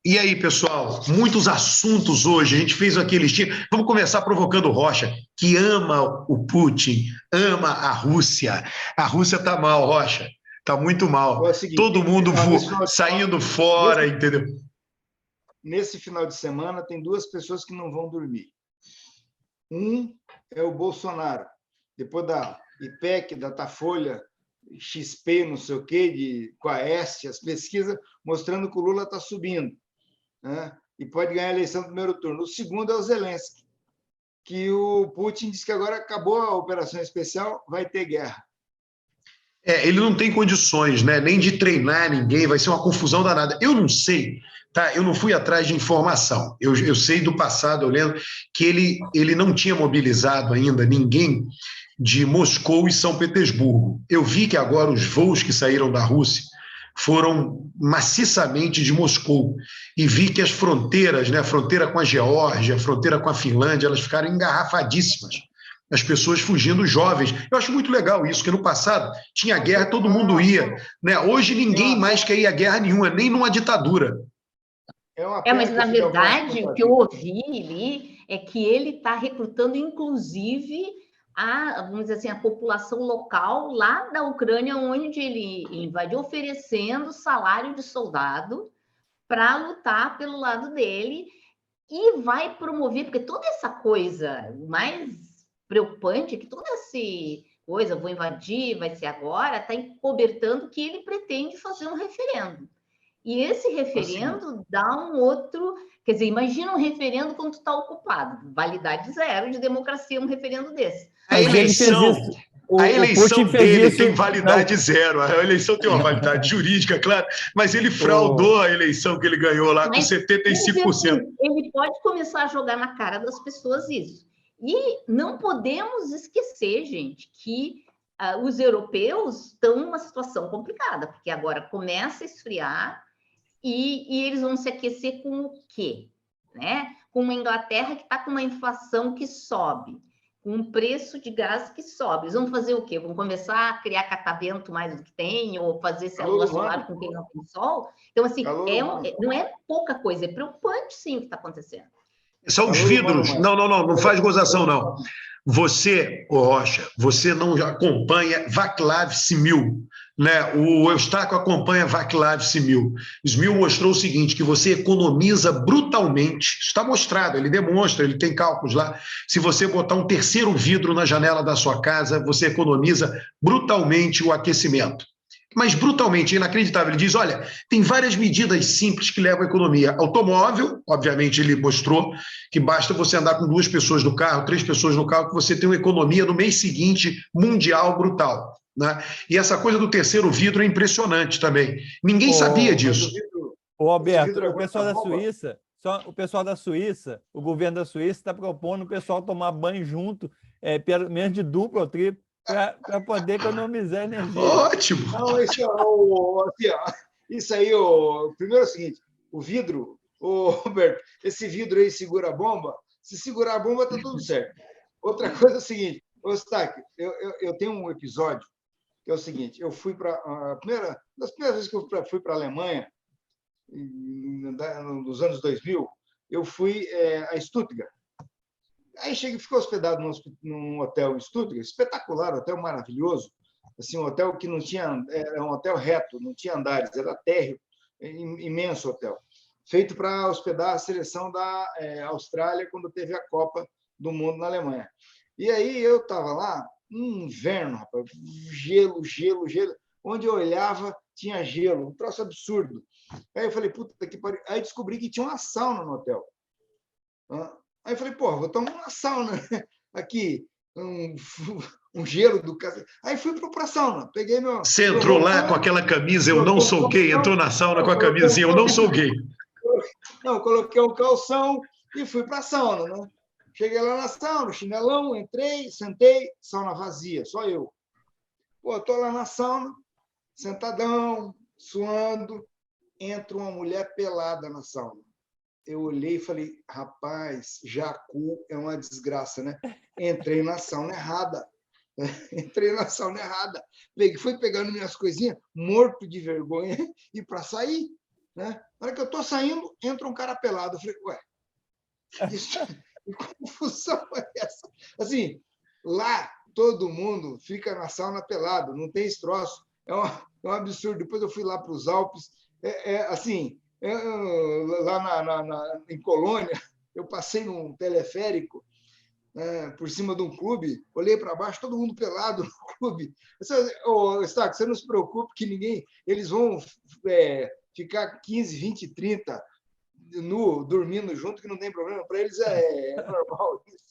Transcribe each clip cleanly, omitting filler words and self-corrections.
E aí, pessoal, muitos assuntos hoje. A gente fez aquele estilo. Vamos começar provocando o Rocha, que ama o Putin, ama a Rússia. A Rússia tá mal, Rocha. Tá muito mal. É o seguinte, todo mundo saindo fora, entendeu? Nesse final de semana, tem duas pessoas que não vão dormir. Um é o Bolsonaro. Depois da IPEC, da Datafolha, XP, não sei o quê, de Quaest, as pesquisas mostrando que o Lula está subindo, né? E pode ganhar a eleição no primeiro turno. O segundo é o Zelensky, que o Putin disse que agora acabou a operação especial, vai ter guerra. Ele não tem condições, né, nem de treinar ninguém, vai ser uma confusão danada. Eu não sei, tá? Eu não fui atrás de informação. Eu sei do passado, eu lembro que ele não tinha mobilizado ainda ninguém de Moscou e São Petersburgo. Eu vi que agora os voos que saíram da Rússia foram maciçamente de Moscou. E vi que as fronteiras, né, a fronteira com a Geórgia, a fronteira com a Finlândia, elas ficaram engarrafadíssimas. As pessoas fugindo, jovens. Eu acho muito legal isso, que no passado tinha guerra, todo mundo ia, né? Hoje ninguém mais quer ir a guerra nenhuma, nem numa ditadura. Mas, na verdade, o que eu ouvi ali é que ele está recrutando, inclusive, vamos dizer assim, a população local lá da Ucrânia, onde ele invadiu, oferecendo salário de soldado para lutar pelo lado dele, e vai promover, porque toda essa coisa mais preocupante, que toda essa coisa, vou invadir, vai ser agora, está encobertando que ele pretende fazer um referendo. E esse referendo dá um outro... Quer dizer, imagina um referendo quando tu está ocupado. Validade zero de democracia, um referendo desse. A eleição dele tem validade zero. A eleição tem uma validade jurídica, claro, mas ele fraudou a eleição que ele ganhou lá com 75%. Ele pode começar a jogar na cara das pessoas isso. E não podemos esquecer, gente, que os europeus estão numa situação complicada, porque agora começa a esfriar e eles vão se aquecer com o quê? Né? Com uma Inglaterra que está com uma inflação que sobe, com um preço de gás que sobe. Eles vão fazer o quê? Vão começar a criar catavento mais do que tem, ou fazer célula solar com quem não tem sol? Então, assim, não é pouca coisa, é preocupante, sim, o que está acontecendo. São os vidros. Não faz gozação, não. Você, Rocha, você não acompanha Václav Smil, né? O Eustáquio acompanha Václav Smil. Smil mostrou o seguinte, que você economiza brutalmente, está mostrado, ele demonstra, ele tem cálculos lá, se você botar um terceiro vidro na janela da sua casa, você economiza brutalmente o aquecimento. Mas brutalmente, inacreditável. Ele diz, olha, tem várias medidas simples que levam à economia. Automóvel, obviamente ele mostrou que basta você andar com 2 pessoas no carro, 3 pessoas no carro, que você tem uma economia no mês seguinte mundial brutal. Né? E essa coisa do terceiro vidro é impressionante também. Ninguém sabia disso. Alberto, o pessoal da Suíça, o governo da Suíça está propondo o pessoal tomar banho junto, pelo menos de duplo ou triplo, para poder economizar energia. Ótimo! Não, isso aí, primeiro é o seguinte, o vidro, Roberto, esse vidro aí segura a bomba, se segurar a bomba está tudo certo. Outra coisa é o seguinte, Eustáquio, eu tenho um episódio que é o seguinte, eu fui para das primeiras vezes que eu fui para a Alemanha, nos anos 2000, eu fui a Stuttgart. Aí cheguei, fiquei hospedado num hotel em Stuttgart, espetacular, hotel maravilhoso, assim, um hotel que não tinha, era um hotel reto, não tinha andares, era térreo, imenso hotel, feito para hospedar a seleção da Austrália quando teve a Copa do Mundo na Alemanha. E aí eu estava lá, inverno, rapaz, gelo, onde eu olhava tinha gelo, um troço absurdo. Aí eu falei, puta que pariu. Aí descobri que tinha uma sauna no hotel. Aí eu falei, pô, vou tomar uma sauna aqui, um gelo do cacete. Aí fui para a sauna, peguei meu... Você entrou lá com aquela camisa, eu não sou gay, entrou na sauna com a camisinha, eu não sou gay. Não, coloquei um calção e fui para a sauna, né? Cheguei lá na sauna, chinelão, entrei, sentei, sauna vazia, só eu. Pô, estou lá na sauna, sentadão, suando, entra uma mulher pelada na sauna. Eu olhei e falei, rapaz, jacu é uma desgraça, né? Entrei na sauna errada. Fui pegando minhas coisinhas, morto de vergonha, e para sair. né? Na hora que eu estou saindo, entra um cara pelado. Eu falei, ué, que confusão é essa? Assim, lá todo mundo fica na sauna pelado, não tem esse troço. É um absurdo. Depois eu fui lá para os Alpes, assim, lá em Colônia, eu passei num teleférico por cima de um clube, olhei para baixo, todo mundo pelado no clube. Staco, você não se preocupe que eles vão ficar 15, 20, 30 dormindo junto, que não tem problema. Para eles é normal isso.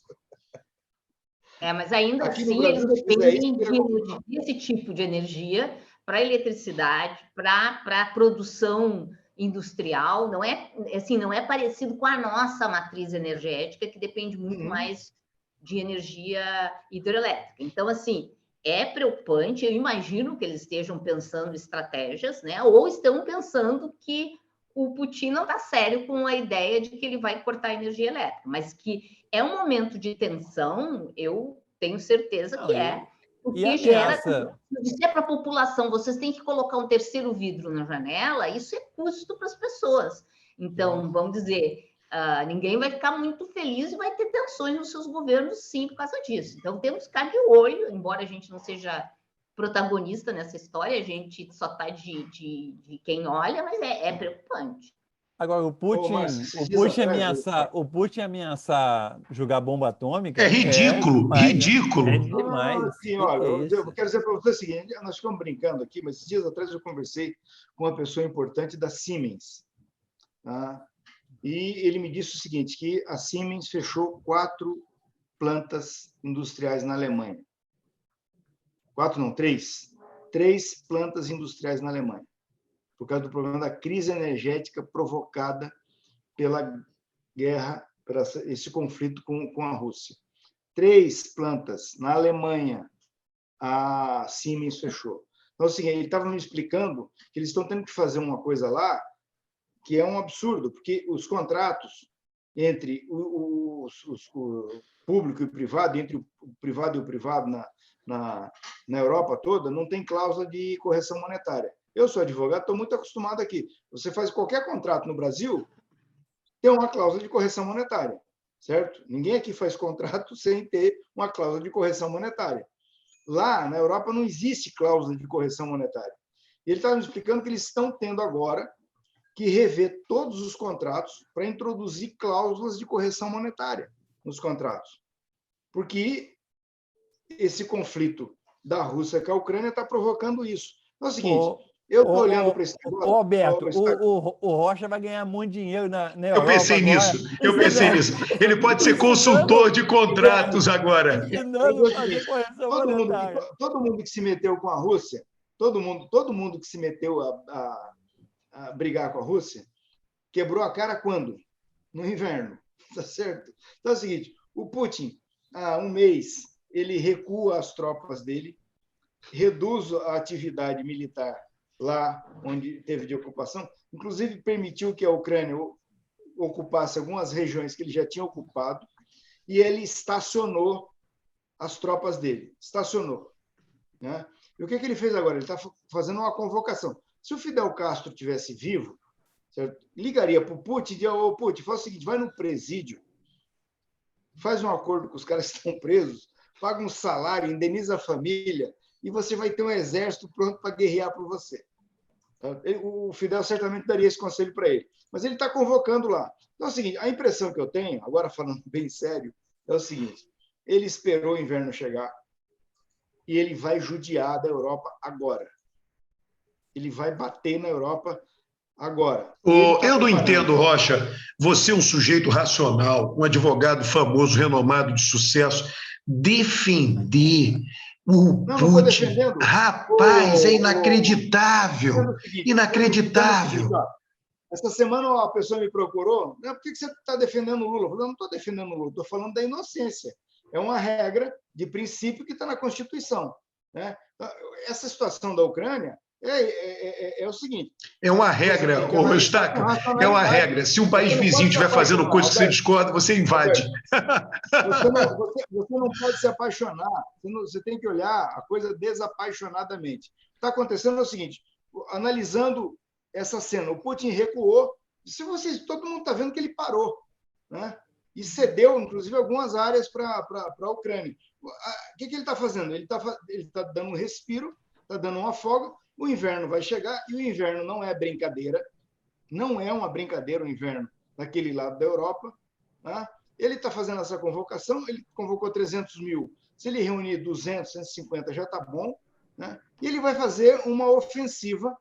Mas ainda Aqui assim, no Brasil, eles se fizer isso, dependem desse tipo de energia para eletricidade, para produção industrial. Não é assim, não é parecido com a nossa matriz energética, que depende muito mais de energia hidroelétrica. Então, assim, é preocupante. Eu imagino que eles estejam pensando estratégias, né? Ou estão pensando que o Putin não está sério com a ideia de que ele vai cortar a energia elétrica, mas que é um momento de tensão, eu tenho certeza que porque gera. Se é para a população, vocês têm que colocar um terceiro vidro na janela, isso é custo para as pessoas. Então, vamos dizer, ninguém vai ficar muito feliz e vai ter tensões nos seus governos, sim, por causa disso. Então, temos que ficar de olho, embora a gente não seja protagonista nessa história, a gente só está de quem olha, mas é preocupante. Agora, o Putin ameaçar jogar bomba atômica... É ridículo, ridículo. É demais. Assim, olha, eu quero dizer para você o seguinte, nós ficamos brincando aqui, mas esses dias atrás eu conversei com uma pessoa importante da Siemens, tá? E ele me disse o seguinte, que a Siemens fechou 4 plantas industriais na Alemanha. 4 não, 3. 3 plantas industriais na Alemanha, por causa do problema da crise energética provocada pela guerra, por esse conflito com a Rússia. 3 plantas na Alemanha, a Siemens fechou. Então, assim, ele estava me explicando que eles estão tendo que fazer uma coisa lá que é um absurdo, porque os contratos entre o público e o privado, entre o privado e o privado na Europa toda, não tem cláusula de correção monetária. Eu sou advogado, estou muito acostumado aqui. Você faz qualquer contrato no Brasil, tem uma cláusula de correção monetária, certo? Ninguém aqui faz contrato sem ter uma cláusula de correção monetária. Lá, na Europa, não existe cláusula de correção monetária. E ele estava me explicando que eles estão tendo agora que rever todos os contratos para introduzir cláusulas de correção monetária nos contratos. Porque esse conflito da Rússia com a Ucrânia está provocando isso. Então, é o seguinte, eu estou olhando para esse negócio... Alberto, o Rocha vai ganhar muito dinheiro na Europa. Eu pensei nisso. Ele pode ser consultor de contratos agora. Todo mundo que se meteu com a Rússia, todo mundo que se meteu a brigar com a Rússia, quebrou a cara quando? No inverno, tá certo? Então é o seguinte, o Putin, há um mês, ele recua as tropas dele, reduz a atividade militar lá onde teve de ocupação, inclusive permitiu que a Ucrânia ocupasse algumas regiões que ele já tinha ocupado, e ele estacionou as tropas dele, né? E o que ele fez agora? Ele está fazendo uma convocação. Se o Fidel Castro tivesse vivo, certo? Ligaria para o Putin e dizia, ô Putin, faz o seguinte, vai no presídio, faz um acordo com os caras que estão presos, paga um salário, indeniza a família, e você vai ter um exército pronto para guerrear por você. O Fidel certamente daria esse conselho para ele. Mas ele está convocando lá. Então é o seguinte, a impressão que eu tenho, agora falando bem sério, é o seguinte, ele esperou o inverno chegar e ele vai judiar da Europa agora. Ele vai bater na Europa agora. Eu não entendo, Rocha, você é um sujeito racional, um advogado famoso, renomado, de sucesso, defender o Putin. Rapaz, é inacreditável. Inacreditável. Essa semana a pessoa me procurou, por que você está defendendo o Lula? Eu falei, não estou defendendo o Lula, estou falando da inocência. É uma regra de princípio que está na Constituição, né? Essa situação da Ucrânia é o seguinte... É uma regra, Eustáquio, é uma regra. Se um país vizinho estiver fazendo coisa que você discorda, você invade. Você não pode se apaixonar, você tem que olhar a coisa desapaixonadamente. O que está acontecendo é o seguinte, analisando essa cena. O Putin recuou. Todo mundo está vendo que ele parou, né? E cedeu, inclusive, algumas áreas para a Ucrânia. O que ele está fazendo? Ele está dando um respiro, está dando uma folga. O inverno vai chegar, e o inverno não é brincadeira, não é uma brincadeira o inverno daquele lado da Europa. Tá? Ele está fazendo essa convocação, ele convocou 300 mil. Se ele reunir 200, 150, já está bom. Né? E ele vai fazer uma ofensiva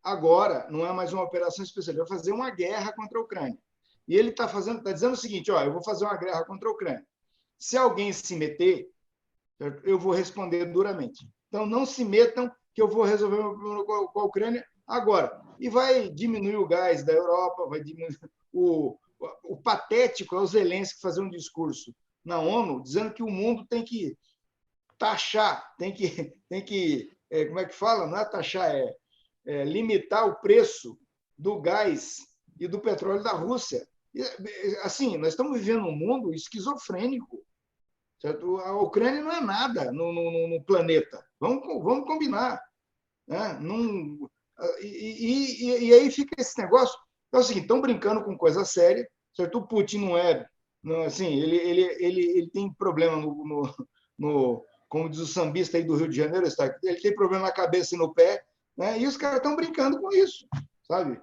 agora, não é mais uma operação especial, ele vai fazer uma guerra contra a Ucrânia. E ele está dizendo o seguinte, eu vou fazer uma guerra contra a Ucrânia. Se alguém se meter, eu vou responder duramente. Então, não se metam, que eu vou resolver o meu problema com a Ucrânia agora. E vai diminuir o gás da Europa, vai diminuir o patético é o Zelensky fazer um discurso na ONU dizendo que o mundo tem que taxar, tem que como é que fala? Não é taxar, limitar o preço do gás e do petróleo da Rússia. Assim, nós estamos vivendo um mundo esquizofrênico. Certo? A Ucrânia não é nada no planeta. Vamos combinar. Né? E aí fica esse negócio. É o seguinte, estão brincando com coisa séria. Certo? O Putin assim, ele tem problema como diz o sambista aí do Rio de Janeiro, ele tem problema na cabeça e no pé, né? E os caras estão brincando com isso, sabe?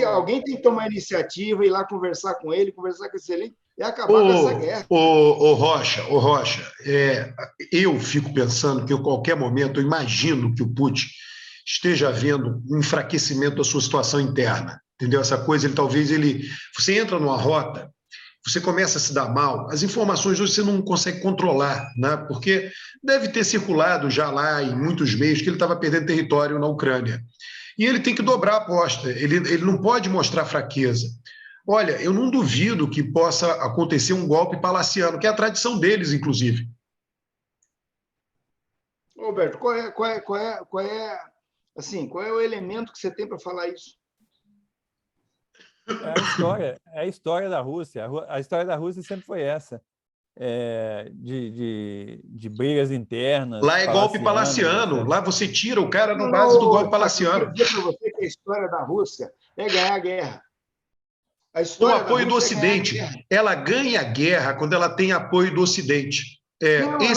Alguém tem que tomar iniciativa, ir lá conversar com ele, conversar com esse elenco e acabar com essa guerra. Rocha, eu fico pensando que em qualquer momento, eu imagino que o Putin esteja havendo um enfraquecimento da sua situação interna, entendeu? Essa coisa, você entra numa rota, você começa a se dar mal, as informações hoje você não consegue controlar, né? Porque deve ter circulado já lá em muitos meios que ele estava perdendo território na Ucrânia. E ele tem que dobrar a aposta, ele não pode mostrar fraqueza. Olha, eu não duvido que possa acontecer um golpe palaciano, que é a tradição deles, inclusive. Roberto, qual é o elemento que você tem para falar isso? É a história da Rússia. A história da Rússia sempre foi essa. De brigas internas. Lá é golpe palaciano. Lá você tira o cara na base do golpe palaciano. Eu vou dizer para você que a história da Rússia é ganhar a guerra. Com apoio do Ocidente. Ela ganha a guerra quando ela tem apoio do Ocidente. A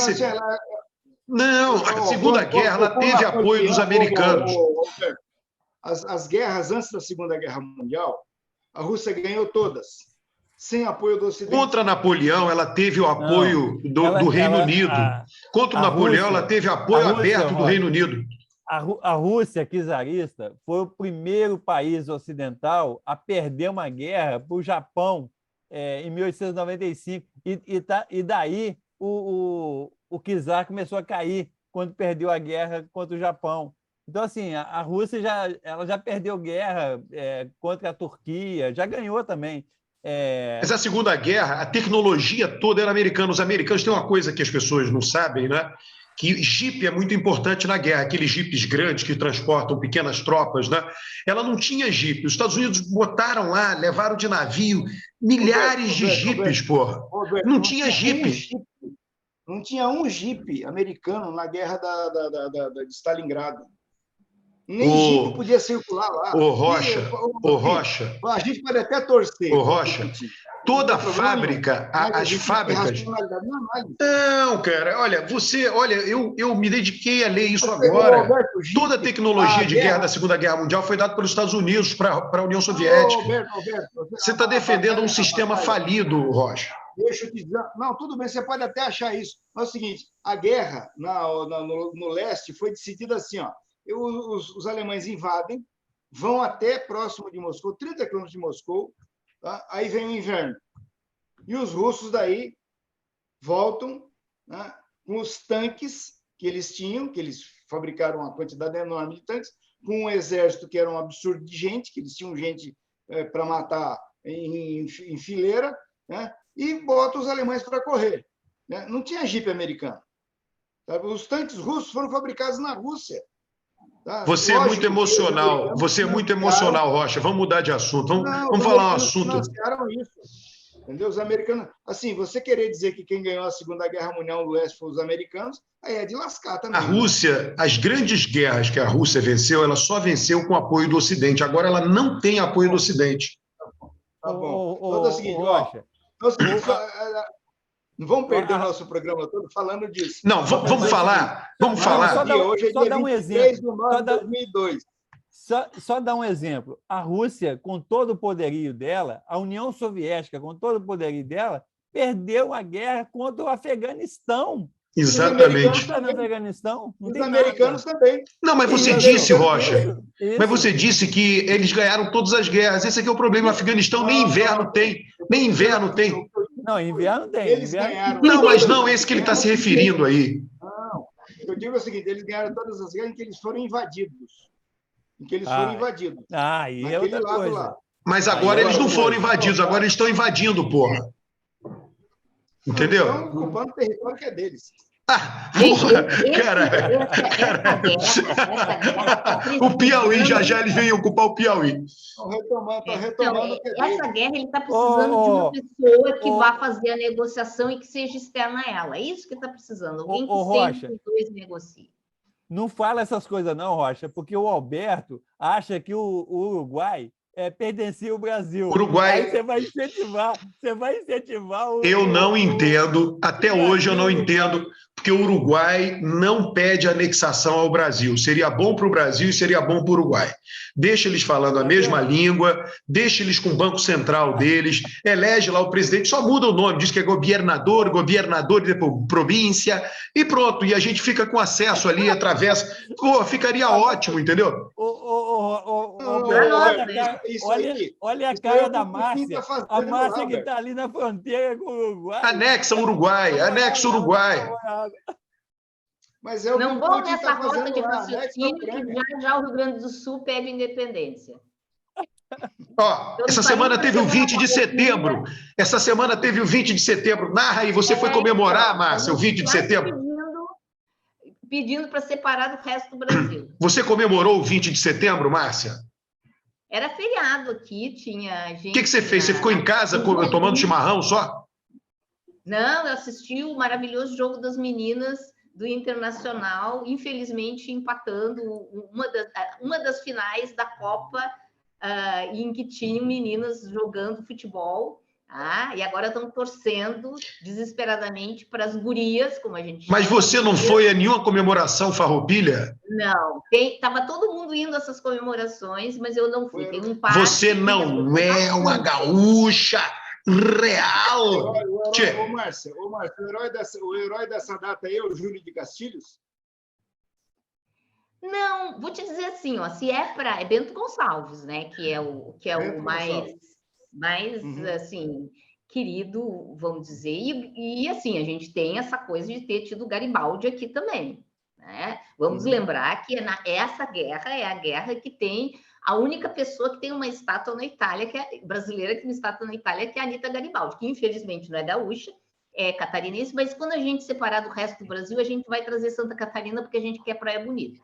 Segunda Guerra ela teve apoio dos americanos. As guerras antes da Segunda Guerra Mundial, a Rússia ganhou todas. Sem apoio do Ocidente. Contra Napoleão, ela teve o apoio do Reino Unido. Contra o Napoleão, ela teve apoio aberto do Reino Unido. A Rússia czarista foi o primeiro país ocidental a perder uma guerra para o Japão em 1895. E daí o czar começou a cair quando perdeu a guerra contra o Japão. Então, assim, a Rússia ela já perdeu guerra contra a Turquia, já ganhou também. Mas a Segunda Guerra, a tecnologia toda era americana. Os americanos têm uma coisa que as pessoas não sabem, né? Que jipe é muito importante na guerra, aqueles jipes grandes que transportam pequenas tropas, né? Ela não tinha jipe. Os Estados Unidos botaram lá, levaram de navio milhares de jipes, porra. Não tinha jipe. Não tinha um jipe americano na guerra de Stalingrado. Nem jipe podia circular lá. Rocha. A gente pode até torcer. Rocha, toda a fábrica, as fábricas... Não, cara, olha, eu me dediquei a ler isso agora. Roberto, toda a tecnologia de guerra da Segunda Guerra Mundial foi dada pelos Estados Unidos para a União Soviética. Roberto, você está defendendo um sistema falido, Rocha. Deixa eu te dizer. Não, tudo bem, você pode até achar isso. Mas é o seguinte, a guerra no leste foi decidida assim, ó. Os alemães invadem, vão até próximo de Moscou, 30 quilômetros de Moscou, tá? Aí vem o inverno. E os russos daí voltam, né, com os tanques que eles tinham, que eles fabricaram uma quantidade enorme de tanques, com um exército que era um absurdo de gente, que eles tinham gente para matar em fileira, né, e botam os alemães para correr. Né? Não tinha jipe americano. Tá? Os tanques russos foram fabricados na Rússia. Você é muito emocional, Rocha. Vamos mudar de assunto. Vamos falar um assunto. Entendeu? Os americanos... Assim, você querer dizer que quem ganhou a Segunda Guerra Mundial no leste foram os americanos, aí é de lascar também. A Rússia, as grandes guerras que a Rússia venceu, ela só venceu com apoio do Ocidente. Agora ela não tem apoio do Ocidente. Tá bom. Então é o seguinte, não vamos perder o nosso programa todo falando disso. Não, vamos falar. Vamos falar. Hoje é dia 23 de nove de 2002. Só dar um exemplo. A Rússia, com todo o poderio dela, a União Soviética, com todo o poderio dela, perdeu a guerra contra o Afeganistão. Exatamente. Os americanos também. Não, mas você disse, Rocha, mas você disse que eles ganharam todas as guerras. Esse aqui é o problema. O Afeganistão nem inverno tem. Nem inverno tem. Não, inverno tem. Eles ganharam. Não, mas não esse que ele está se referindo aí. Não, eu digo o seguinte, eles ganharam todas as guerras em que eles foram invadidos. Aí é outra coisa. Lá. Mas agora eles não foram invadidos, agora eles estão invadindo, porra. Entendeu? Estão ocupando o território que é deles. Porra, o Piauí, já eles vêm ocupar o Piauí. Estão retomando o que é deles. Essa guerra ele está precisando de uma pessoa que vá fazer a negociação e que seja externa a ela. É isso que está precisando. Alguém que sempre os dois negocie. Não fala essas coisas não, Rocha, porque o Alberto acha que o Uruguai pertencia ao Brasil. Uruguai... Aí você vai incentivar o... Eu não entendo, até hoje eu não entendo, porque o Uruguai não pede anexação ao Brasil. Seria bom para o Brasil e seria bom para o Uruguai. Deixa eles falando a mesma língua, deixa eles com o Banco Central deles, elege lá o presidente, só muda o nome, diz que é governador e depois província, e pronto. E a gente fica com acesso ali, através... Pô, ficaria ótimo, entendeu? Olha a cara da Márcia. A Márcia que está ali na fronteira com o Uruguai. Anexa o Uruguai. Mas é o não vão nessa rota de raciocínio que já o Rio Grande do Sul pede independência. Essa semana teve o 20 de setembro. Narra aí, você foi comemorar, Márcia, o 20 de setembro? Pedindo para separar do resto do Brasil. Você comemorou o 20 de setembro, Márcia? Era feriado aqui, tinha gente... O que você fez? Você ficou em casa tomando chimarrão só? Não, eu assisti o maravilhoso jogo das meninas do Internacional, infelizmente empatando uma das finais da Copa, em que tinham meninas jogando futebol. E agora estão torcendo desesperadamente para as gurias, como a gente chama. Mas você não foi a nenhuma comemoração farroupilha? Não, estava todo mundo indo a essas comemorações, mas eu não fui. Tem um parque, você não é uma gaúcha real. Ô, Márcia, o herói dessa data aí é o Júlio de Castilhos? Não, vou te dizer assim, se é Bento Gonçalves, né? Que é o mais assim, querido, vamos dizer. E assim, a gente tem essa coisa de ter tido Garibaldi aqui também, né? Vamos lembrar que essa guerra é a guerra que tem a única pessoa que tem uma estátua na Itália, brasileira, que tem uma estátua na Itália, que é a Anita Garibaldi, que infelizmente não é gaúcha, é catarinense, mas quando a gente separar do resto do Brasil, a gente vai trazer Santa Catarina porque a gente quer Praia Bonita,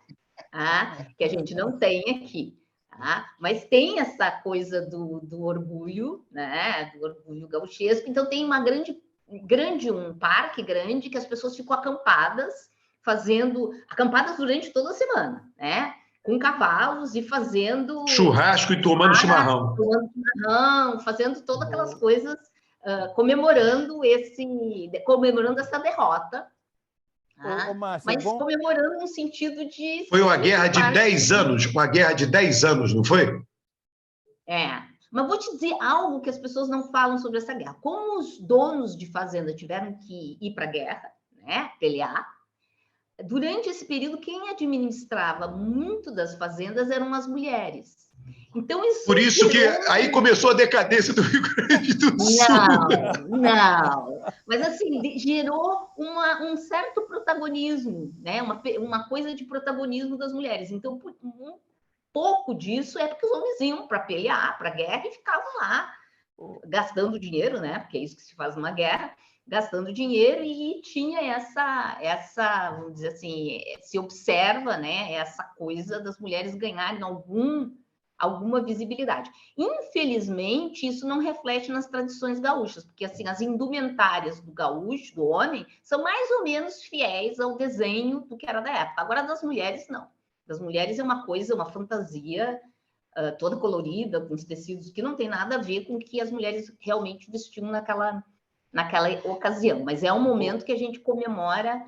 que a gente não tem aqui. Mas tem essa coisa do orgulho, né? Do orgulho gauchesco. Então tem um parque grande que as pessoas ficam acampadas durante toda a semana, né? Com cavalos e fazendo churrasco e tomando chimarrão, fazendo todas aquelas coisas, comemorando essa derrota. Márcia, mas comemorando no sentido de... Foi uma guerra de 10 anos, não foi? Mas vou te dizer algo que as pessoas não falam sobre essa guerra. Como os donos de fazenda tiveram que ir para a guerra, né, pelear, durante esse período, quem administrava muito das fazendas eram as mulheres. Então, por isso que aí começou a decadência do Rio Grande do Sul. Não. Mas, assim, gerou um certo protagonismo, né? Uma coisa de protagonismo das mulheres. Então, um pouco disso é porque os homens iam para pelear, para a guerra, e ficavam lá gastando dinheiro, né? Porque é isso que se faz numa guerra, gastando dinheiro, e tinha essa, vamos dizer assim, se observa, né? Essa coisa das mulheres ganharem alguma visibilidade. Infelizmente, isso não reflete nas tradições gaúchas, porque assim, as indumentárias do gaúcho, do homem, são mais ou menos fiéis ao desenho do que era da época. Agora, das mulheres, não. Das mulheres é uma coisa, uma fantasia toda colorida, com os tecidos que não tem nada a ver com o que as mulheres realmente vestiam naquela ocasião. Mas é um momento que a gente comemora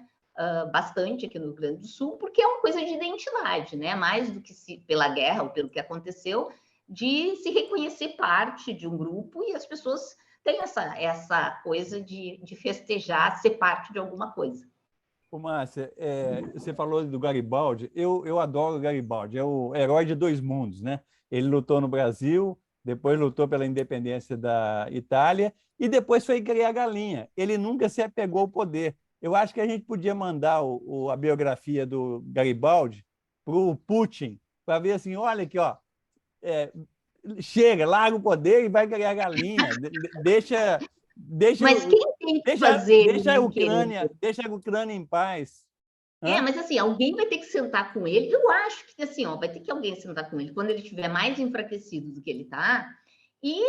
bastante aqui no Rio Grande do Sul, porque é uma coisa de identidade, né? Mais do que pela guerra ou pelo que aconteceu, de se reconhecer parte de um grupo, e as pessoas têm essa coisa de festejar, ser parte de alguma coisa. Ô, Márcia, você falou do Garibaldi. Eu adoro o Garibaldi, é o herói de dois mundos, né? Ele lutou no Brasil, depois lutou pela independência da Itália e depois foi criar galinha. Ele nunca se apegou ao poder. Eu acho que a gente podia mandar a biografia do Garibaldi para o Putin, para ver assim, olha aqui, ó, chega, larga o poder e vai criar galinha. Mas quem tem que fazer? Deixa a Ucrânia em paz. Mas assim, alguém vai ter que sentar com ele. Eu acho que assim, vai ter que alguém sentar com ele quando ele estiver mais enfraquecido do que ele está, e,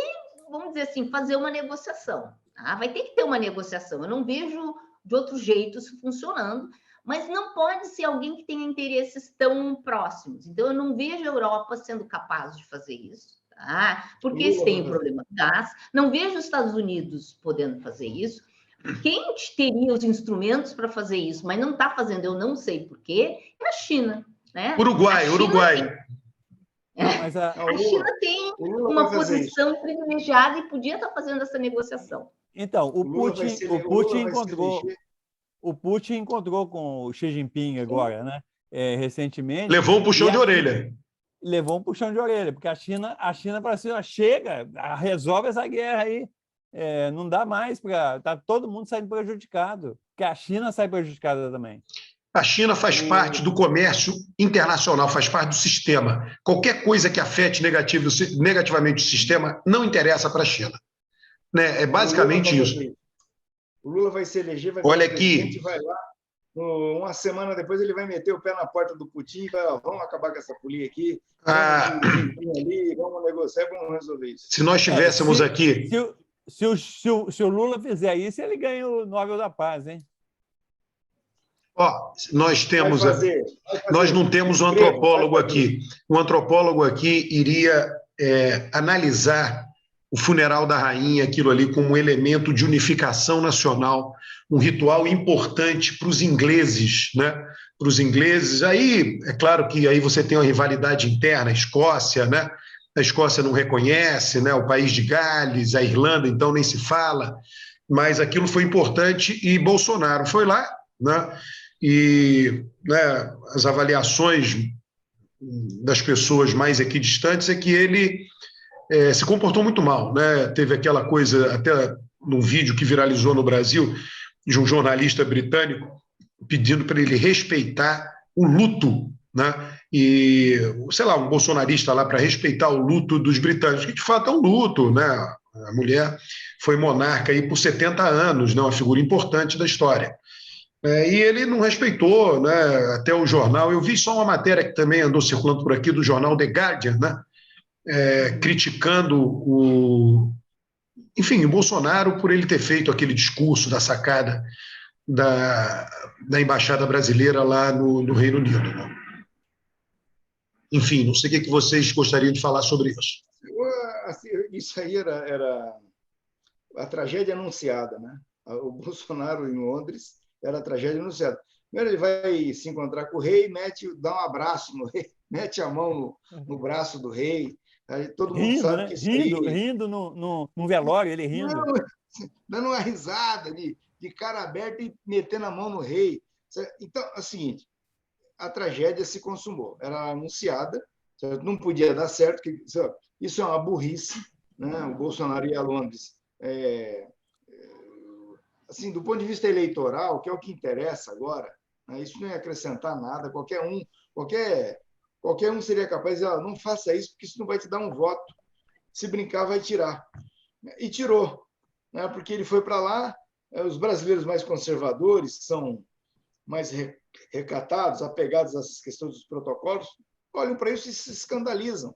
vamos dizer assim, fazer uma negociação. Tá? Vai ter que ter uma negociação. Eu não vejo de outro jeito isso funcionando, mas não pode ser alguém que tenha interesses tão próximos. Então, eu não vejo a Europa sendo capaz de fazer isso, tá? Porque eles têm o problema do gás. Não vejo os Estados Unidos podendo fazer isso. Quem teria os instrumentos para fazer isso, mas não está fazendo, eu não sei por quê, é a China. Né? Uruguai. Mas a China tem uma posição privilegiada e podia estar fazendo essa negociação. Então, o Putin encontrou com o Xi Jinping agora, né? Recentemente. Levou um puxão de orelha. Levou um puxão de orelha, porque a China falou assim, chega, resolve essa guerra aí. Não dá mais para... Tá todo mundo saindo prejudicado, porque a China sai prejudicada também. A China faz parte do comércio internacional, faz parte do sistema. Qualquer coisa que afete negativamente o sistema não interessa para a China. Né? É basicamente isso. O Lula vai se eleger, olha aqui, vai lá, uma semana depois ele vai meter o pé na porta do Putin e vai, vamos acabar com essa folia aqui, vamos negociar, vamos resolver isso. Se nós tivéssemos aqui... Se o Lula fizer isso, ele ganha o Nobel da Paz, hein? Nós não temos um antropólogo aqui. O antropólogo aqui iria analisar o funeral da rainha, aquilo ali, como um elemento de unificação nacional, um ritual importante para os ingleses, né? Para os ingleses. Aí, é claro que aí você tem uma rivalidade interna, a Escócia, né? A Escócia não reconhece, né? O país de Gales, a Irlanda, então nem se fala, mas aquilo foi importante e Bolsonaro foi lá, né? E, né, as avaliações das pessoas mais equidistantes é que ele se comportou muito mal, né? Teve aquela coisa, até num vídeo que viralizou no Brasil, de um jornalista britânico pedindo para ele respeitar o luto, né? E, sei lá, um bolsonarista lá para respeitar o luto dos britânicos, que de fato é um luto, né? A mulher foi monarca aí por 70 anos, né? Uma figura importante da história. E ele não respeitou, né? Até o jornal, eu vi só uma matéria que também andou circulando por aqui, do jornal The Guardian, né? Criticando o Bolsonaro por ele ter feito aquele discurso da sacada da Embaixada Brasileira lá no Reino Unido. Né? Enfim, não sei o que vocês gostariam de falar sobre isso. Isso aí era a tragédia anunciada, né? O Bolsonaro em Londres era a tragédia anunciada. Primeiro ele vai se encontrar com o rei, dá um abraço no rei, mete a mão no braço do rei. Aí todo mundo rindo, sabe né? que rindo no velório, ele rindo. Não, dando uma risada de cara aberta e metendo a mão no rei. Então, é o seguinte, a tragédia se consumou. Era anunciada, certo? Não podia dar certo. Isso é uma burrice. Né? O Bolsonaro ia a Londres. Assim, do ponto de vista eleitoral, que é o que interessa agora, né? Isso não ia acrescentar nada. Qualquer um seria capaz de dizer, não faça isso, porque isso não vai te dar um voto. Se brincar, vai tirar. E tirou, né? Porque ele foi para lá, os brasileiros mais conservadores, que são mais recatados, apegados a essas questões dos protocolos, olham para isso e se escandalizam.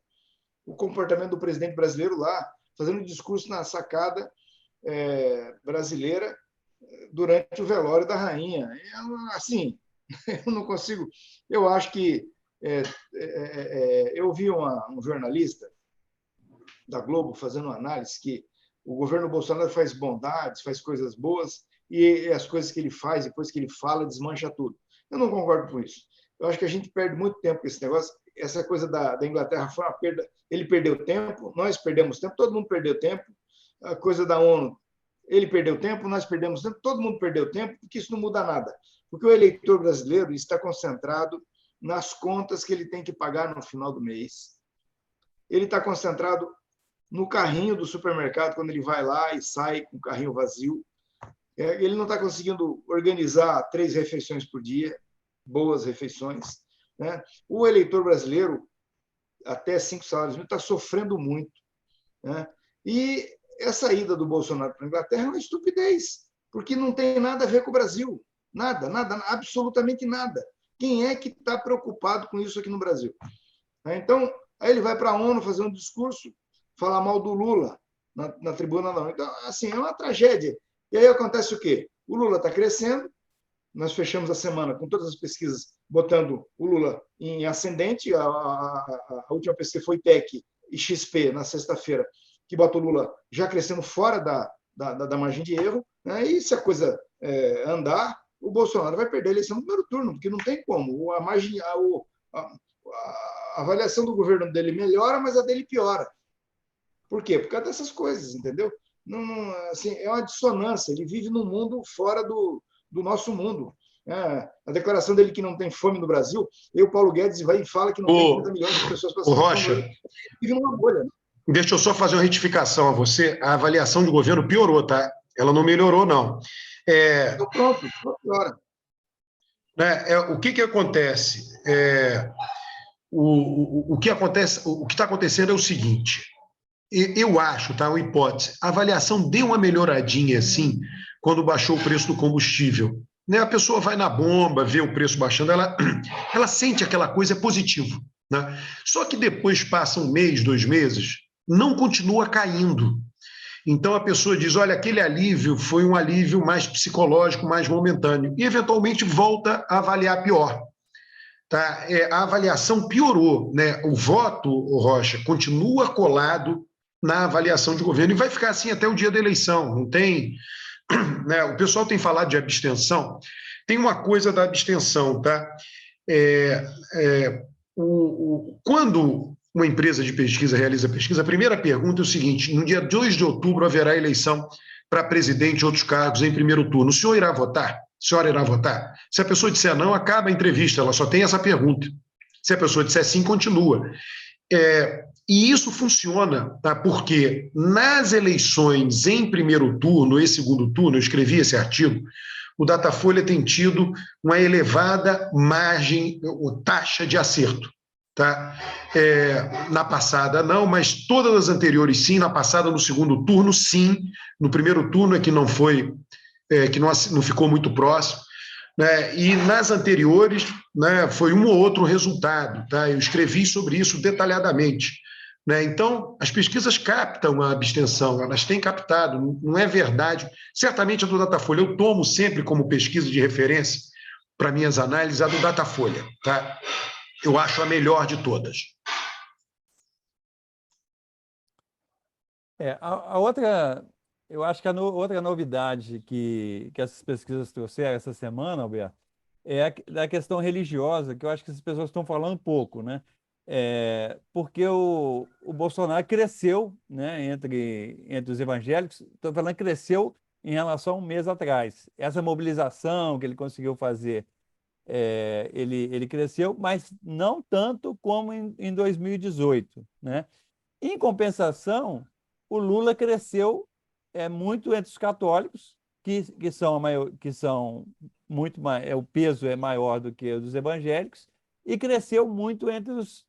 o comportamento do presidente brasileiro lá, fazendo um discurso na sacada brasileira durante o velório da rainha. Assim, eu não consigo... Eu acho que... eu vi um jornalista da Globo fazendo uma análise que o governo Bolsonaro faz bondades, faz coisas boas, e as coisas que ele faz, depois que ele fala, desmancha tudo. Eu não concordo com isso. Eu acho que a gente perde muito tempo com esse negócio. Essa coisa da Inglaterra foi uma perda. Ele perdeu tempo, nós perdemos tempo, todo mundo perdeu tempo. A coisa da ONU, ele perdeu tempo, nós perdemos tempo, todo mundo perdeu tempo, porque isso não muda nada. Porque o eleitor brasileiro está concentrado nas contas que ele tem que pagar no final do mês. Ele está concentrado no carrinho do supermercado, quando ele vai lá e sai com o carrinho vazio. Ele não está conseguindo organizar 3 refeições por dia, boas refeições, né? O eleitor brasileiro, até 5 salários mínimos, está sofrendo muito, né? E essa ida do Bolsonaro para a Inglaterra é uma estupidez, porque não tem nada a ver com o Brasil. Nada, nada, absolutamente nada. Quem é que está preocupado com isso aqui no Brasil? Então, aí ele vai para a ONU fazer um discurso, falar mal do Lula na tribuna da ONU. Então, assim, é uma tragédia. E aí acontece o quê? O Lula está crescendo, nós fechamos a semana com todas as pesquisas botando o Lula em ascendente, a última pesquisa foi TEC e XP, na sexta-feira, que bota o Lula já crescendo fora da margem de erro, né? E se a coisa andar, o Bolsonaro vai perder a eleição no primeiro turno, porque não tem como. A avaliação do governo dele melhora, mas a dele piora. Por quê? Por causa dessas coisas, entendeu? Assim, é uma dissonância. Ele vive num mundo fora do nosso mundo. A declaração dele que não tem fome no Brasil, o Paulo Guedes vai e fala que não tem 30 milhões de pessoas passando fome. Rocha, Ele vive numa bolha. Né? Deixa eu só fazer uma retificação a você. A avaliação de governo piorou, tá? Ela não melhorou, não. Então, pronto, piora. O que acontece? O que está acontecendo é o seguinte. Eu acho, tá? Uma hipótese. A avaliação deu uma melhoradinha assim quando baixou o preço do combustível. Né? A pessoa vai na bomba, vê o preço baixando, ela sente aquela coisa, é positivo. Né? Só que depois passa 1 mês, 2 meses, não continua caindo. Então a pessoa diz: olha, aquele alívio foi um alívio mais psicológico, mais momentâneo, e eventualmente volta a avaliar pior. Tá? A avaliação piorou. Né? O voto, Rocha, continua colado na avaliação de governo e vai ficar assim até o dia da eleição. Não tem, né? O pessoal tem falado de abstenção. Tem uma coisa da abstenção, tá? Quando uma empresa de pesquisa realiza pesquisa, a primeira pergunta é o seguinte: no dia 2 de outubro haverá eleição para presidente e outros cargos em primeiro turno. O senhor irá votar? A senhora irá votar? Se a pessoa disser não, acaba a entrevista, ela só tem essa pergunta. Se a pessoa disser sim, continua. E isso funciona, tá? Porque nas eleições em primeiro turno e segundo turno, eu escrevi esse artigo, o Datafolha tem tido uma elevada margem, ou taxa de acerto. Tá? Na passada não, mas todas as anteriores sim, na passada no segundo turno sim, no primeiro turno é que não foi, que não ficou muito próximo, né? E nas anteriores, né, foi um ou outro resultado, tá? Eu escrevi sobre isso detalhadamente, né? Então as pesquisas captam a abstenção, elas têm captado, não é verdade, certamente a do Datafolha, eu tomo sempre como pesquisa de referência para minhas análises a do Datafolha, tá? Eu acho a melhor de todas. A outra, eu acho que outra novidade que essas pesquisas trouxeram essa semana, Alberto, é a questão religiosa, que eu acho que as pessoas estão falando pouco, né? Porque o Bolsonaro cresceu, né, entre os evangélicos, estou falando que cresceu em relação a 1 mês atrás. Essa mobilização que ele conseguiu fazer, ele cresceu, mas não tanto como em 2018, né? Em compensação, o Lula cresceu muito entre os católicos, que são muito mais, o peso é maior do que o dos evangélicos, e cresceu muito entre os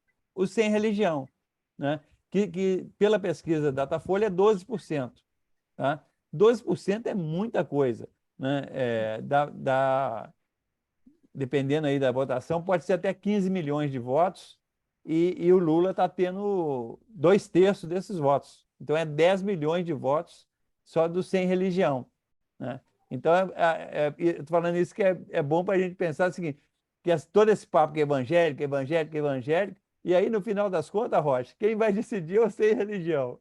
sem religião, né? Que pela pesquisa Datafolha é 12%. Tá? 12% é muita coisa, né? Dependendo aí da votação, pode ser até 15 milhões de votos, e o Lula está tendo 2/3 desses votos. Então, é 10 milhões de votos só do sem religião, né? Então, estou falando isso que é bom para a gente pensar o seguinte, que todo esse papo que é evangélico, evangélico, evangélico, e aí, no final das contas, Rocha, quem vai decidir é o sem religião.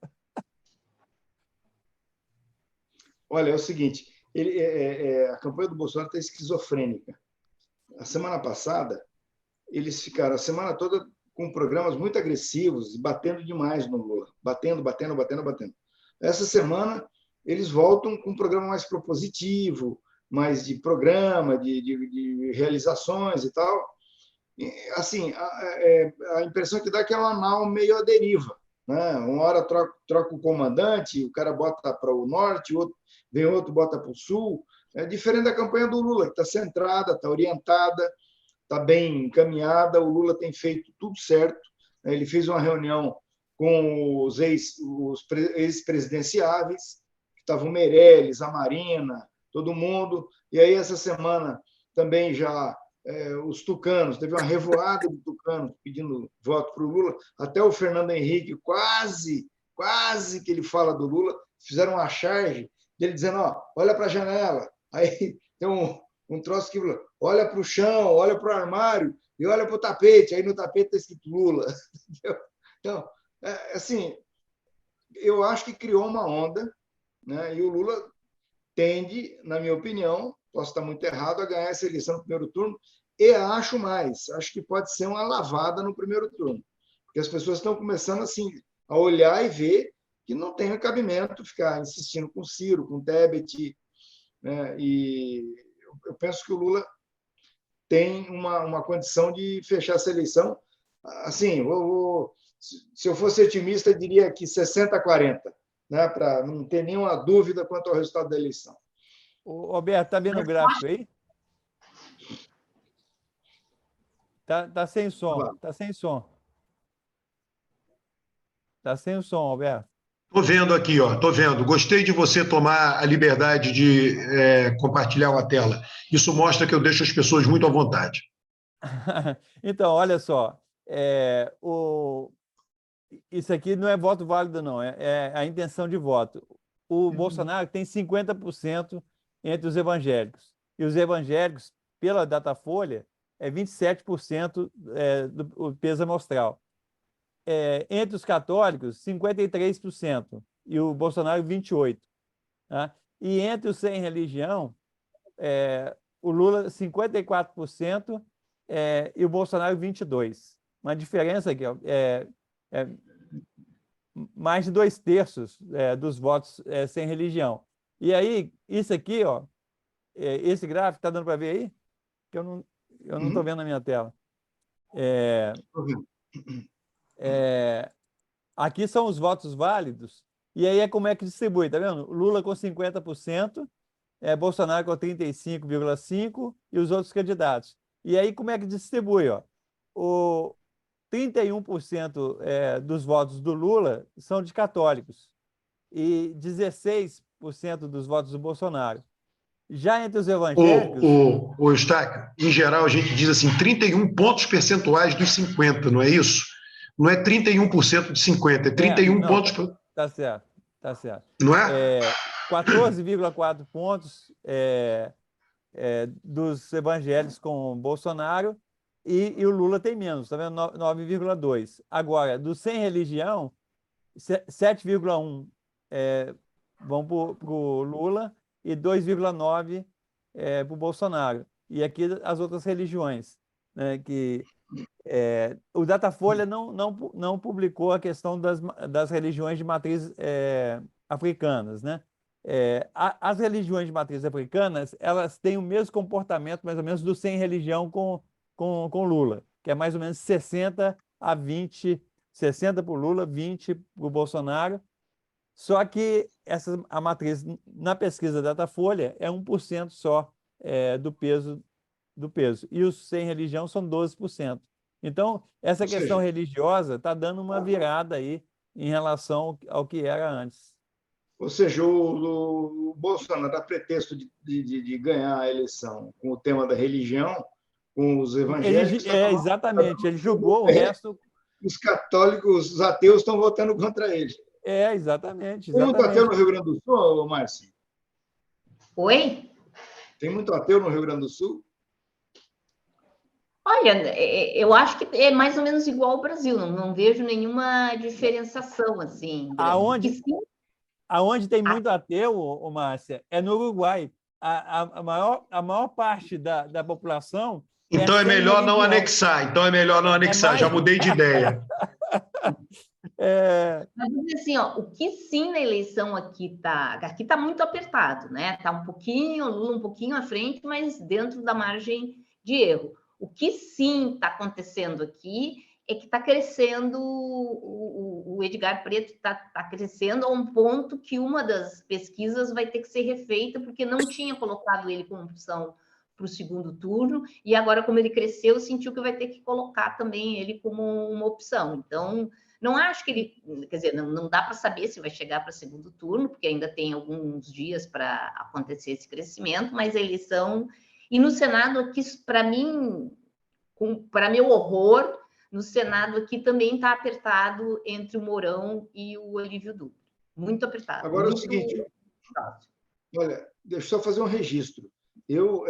Olha, é o seguinte, a campanha do Bolsonaro está esquizofrênica. A semana passada, eles ficaram a semana toda com programas muito agressivos e batendo demais no Lula. Batendo. Essa semana, eles voltam com um programa mais propositivo, mais de programa, de realizações e tal. E, assim, a impressão que dá é que é uma nau meio à deriva, né? Uma hora troca o comandante, o cara bota para o norte, vem outro bota para o sul. É diferente da campanha do Lula, que está centrada, está orientada, está bem encaminhada. O Lula tem feito tudo certo. Ele fez uma reunião com os ex-presidenciáveis, que estavam o Meirelles, a Marina, todo mundo. E aí, essa semana, também já os tucanos, teve uma revoada de tucanos pedindo voto para o Lula. Até o Fernando Henrique, quase que ele fala do Lula, fizeram uma charge dele dizendo: olha para a janela. Aí tem um troço que olha para o chão, olha para o armário e olha para o tapete. Aí no tapete está escrito Lula. Então, assim, eu acho que criou uma onda, né? E o Lula tende, na minha opinião, posso estar muito errado, a ganhar essa eleição no primeiro turno. E acho que pode ser uma lavada no primeiro turno, porque as pessoas estão começando assim, a olhar e ver que não tem cabimento ficar insistindo com Ciro, com Tebet, né? E eu penso que o Lula tem uma condição de fechar essa eleição. Assim, se eu fosse otimista, eu diria que 60-40, né? Para não ter nenhuma dúvida quanto ao resultado da eleição. Ô, Alberto, está vendo o gráfico aí? Tá sem som, tá sem som. Tá sem o som, Alberto. Estou vendo aqui, estou vendo. Gostei de você tomar a liberdade de compartilhar a tela. Isso mostra que eu deixo as pessoas muito à vontade. Então, olha só, isso aqui não é voto válido, não, é a intenção de voto. O Bolsonaro tem 50% entre os evangélicos, e os evangélicos, pela Datafolha, é 27% do peso amostral. Entre os católicos, 53%, e o Bolsonaro, 28%. Tá? E entre os sem religião, o Lula, 54%, e o Bolsonaro, 22%. Uma diferença aqui, mais de 2/3 dos votos sem religião. E aí, isso aqui, esse gráfico, está dando para ver aí? Que eu não estou vendo na minha tela. Aqui são os votos válidos, e aí como é que distribui, tá vendo? Lula com 50%, Bolsonaro com 35,5% e os outros candidatos. E aí como é que distribui? O 31% dos votos do Lula são de católicos e 16% dos votos do Bolsonaro. Já entre os evangélicos... O Eustáquio, em geral, a gente diz assim, 31 pontos percentuais dos 50, não é isso? Não é 31% de 50, é 31 pontos... Tá certo, tá certo. Não é? 14,4 pontos dos evangélicos com Bolsonaro e o Lula tem menos, tá vendo? 9,2. Agora, do sem religião, 7,1 vão para o Lula e 2,9 para o Bolsonaro. E aqui as outras religiões, né, que o Datafolha não publicou a questão das religiões de matriz africanas, né? As religiões de matriz africanas, elas têm o mesmo comportamento, mais ou menos, do sem religião com Lula, que é mais ou menos 60-20, 60 para o Lula, 20 para o Bolsonaro. Só que a matriz, na pesquisa Datafolha, é 1% só do peso. E os sem religião são 12%. Então, essa questão religiosa está dando uma virada aí em relação ao que era antes. Ou seja, o Bolsonaro, a pretexto de ganhar a eleição com o tema da religião, com os evangélicos... Exatamente, ele julgou o resto os católicos, os ateus estão votando contra ele. Exatamente. Tem muito ateu no Rio Grande do Sul, Márcio? Oi? Tem muito ateu no Rio Grande do Sul? Olha, eu acho que é mais ou menos igual ao Brasil, não vejo nenhuma diferenciação, assim. Aonde tem muito ateu, Márcia, é no Uruguai. A maior parte da população... Então é melhor não anexar. Já mudei de ideia. Mas assim, ó, o que sim na eleição aqui tá muito apertado, né? Tá um pouquinho, Lula um pouquinho à frente, mas dentro da margem de erro. O que sim está acontecendo aqui é que está crescendo, o Edgar Preto está crescendo a um ponto que uma das pesquisas vai ter que ser refeita, porque não tinha colocado ele como opção para o segundo turno, e agora, como ele cresceu, sentiu que vai ter que colocar também ele como uma opção. Então, não acho que ele... Quer dizer, não dá para saber se vai chegar para o segundo turno, porque ainda tem alguns dias para acontecer esse crescimento, mas a eleição... E no Senado, aqui, para mim, para meu horror, no Senado aqui também está apertado entre o Mourão e o Olívio Dutra. Muito apertado. Agora muito... é o seguinte, olha, deixa eu só fazer um registro. Eu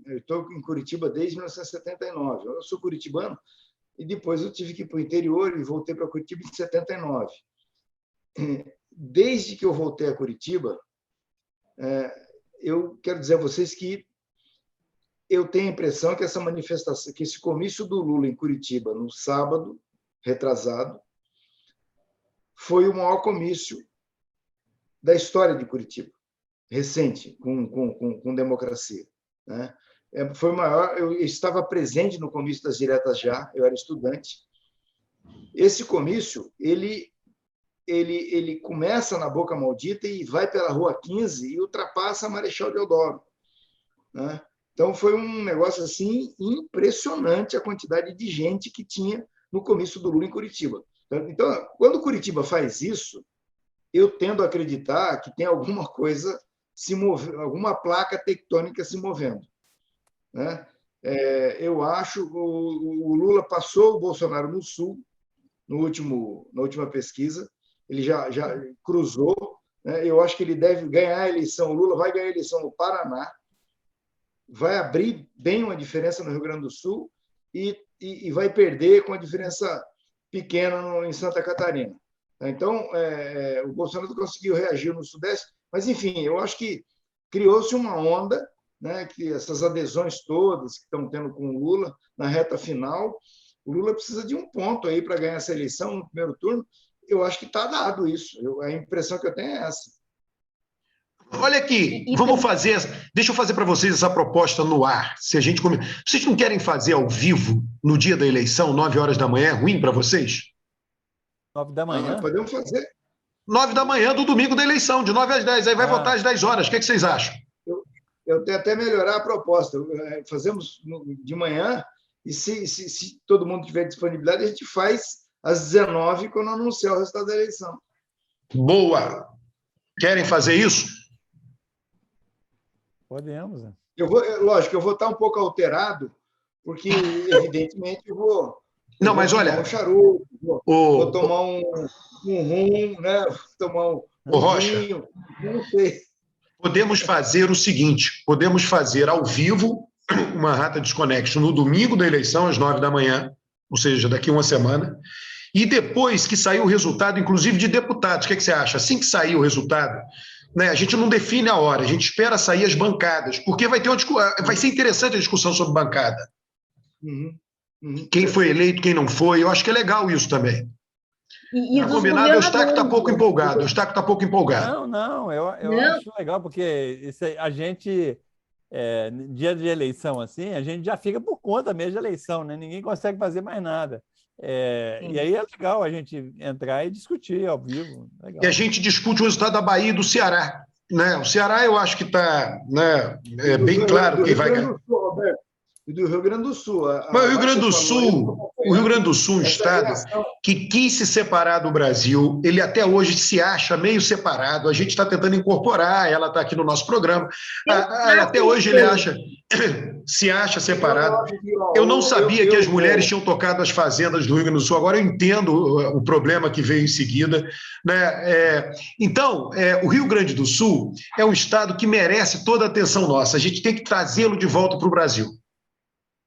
estou em Curitiba desde 1979. Eu sou curitibano e depois eu tive que ir para o interior e voltei para Curitiba em 79. Desde que eu voltei a Curitiba, eu quero dizer a vocês que eu tenho a impressão que essa manifestação, que esse comício do Lula em Curitiba, no sábado retrasado, foi o maior comício da história de Curitiba, recente, com democracia, né? Foi o maior. Eu estava presente no comício das diretas já, eu era estudante. Esse comício, ele começa na Boca Maldita e vai pela Rua 15 e ultrapassa a Marechal Deodoro, né? Então, foi um negócio assim impressionante a quantidade de gente que tinha no comício do Lula em Curitiba. Então, quando Curitiba faz isso, eu tendo a acreditar que tem alguma coisa se movendo, alguma placa tectônica se movendo, né? Eu acho que o Lula passou o Bolsonaro no Sul, na última pesquisa, ele já cruzou, né? Eu acho que ele deve ganhar a eleição, o Lula vai ganhar a eleição no Paraná, vai abrir bem uma diferença no Rio Grande do Sul e vai perder com a diferença pequena em Santa Catarina. Então, o Bolsonaro conseguiu reagir no Sudeste, mas, enfim, eu acho que criou-se uma onda, né, que essas adesões todas que estão tendo com o Lula na reta final, o Lula precisa de um ponto aí para ganhar essa eleição no primeiro turno. Eu acho que está dado isso. A impressão que eu tenho é essa. Olha aqui, deixa eu fazer para vocês essa proposta no ar. Vocês não querem fazer ao vivo no dia da eleição, 9 horas da manhã? É ruim para vocês? 9 da manhã? Podemos fazer. 9 da manhã do domingo da eleição, de 9 às 10. Aí vai votar às 10 horas. O que vocês acham? Eu tenho até melhorar a proposta. Fazemos de manhã e, se todo mundo tiver disponibilidade, a gente faz às 19 quando anunciar o resultado da eleição. Boa! Querem fazer isso? Podemos. Né? Lógico, eu vou estar um pouco alterado, porque, evidentemente, eu vou olha, tomar um charuto, vou tomar um rum, né? Tomar um vinho, não sei. Podemos fazer o seguinte, podemos fazer ao vivo uma Rata Desconnection no domingo da eleição, às 9 da manhã, ou seja, daqui a uma semana, e depois que sair o resultado, inclusive de deputados. O que você acha? Assim que sair o resultado, né, a gente não define a hora, a gente espera sair as bancadas, porque vai ser interessante a discussão sobre bancada. Quem foi eleito, quem não foi, eu acho que é legal isso também. E combinado, o Eustáquio está pouco empolgado. Não, eu acho legal, porque a gente, dia de eleição assim, a gente já fica por conta mesmo de eleição, né? Ninguém consegue fazer mais nada. E aí é legal a gente entrar e discutir ao vivo. Legal. E a gente discute o resultado da Bahia e do Ceará. Né? O Ceará eu acho que está, né, bem claro quem vai ganhar. E do Rio Grande do Sul. Mas o Rio Grande do Sul é um estado que quis se separar do Brasil, ele até hoje se acha meio separado, a gente está tentando incorporar, ela está aqui no nosso programa, até hoje ele acha... se acha separado. Eu não sabia que as mulheres tinham tocado as fazendas do Rio Grande do Sul, agora eu entendo o problema que veio em seguida, né? Então, o Rio Grande do Sul é um estado que merece toda a atenção nossa, a gente tem que trazê-lo de volta para o Brasil.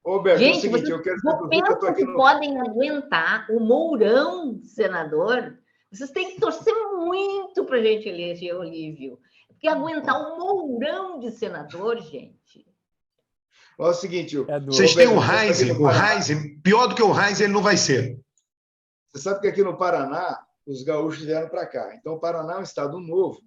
Roberto, gente, é o seguinte, eu quero pensam que podem aguentar o Mourão senador? Vocês têm que torcer muito para a gente eleger Olívio. Porque aguentar o Mourão de senador, gente. É o seguinte... Vocês têm o Reisen, pior do que o Reisen, ele não vai ser. Você sabe que aqui no Paraná, os gaúchos vieram para cá. Então, o Paraná é um estado novo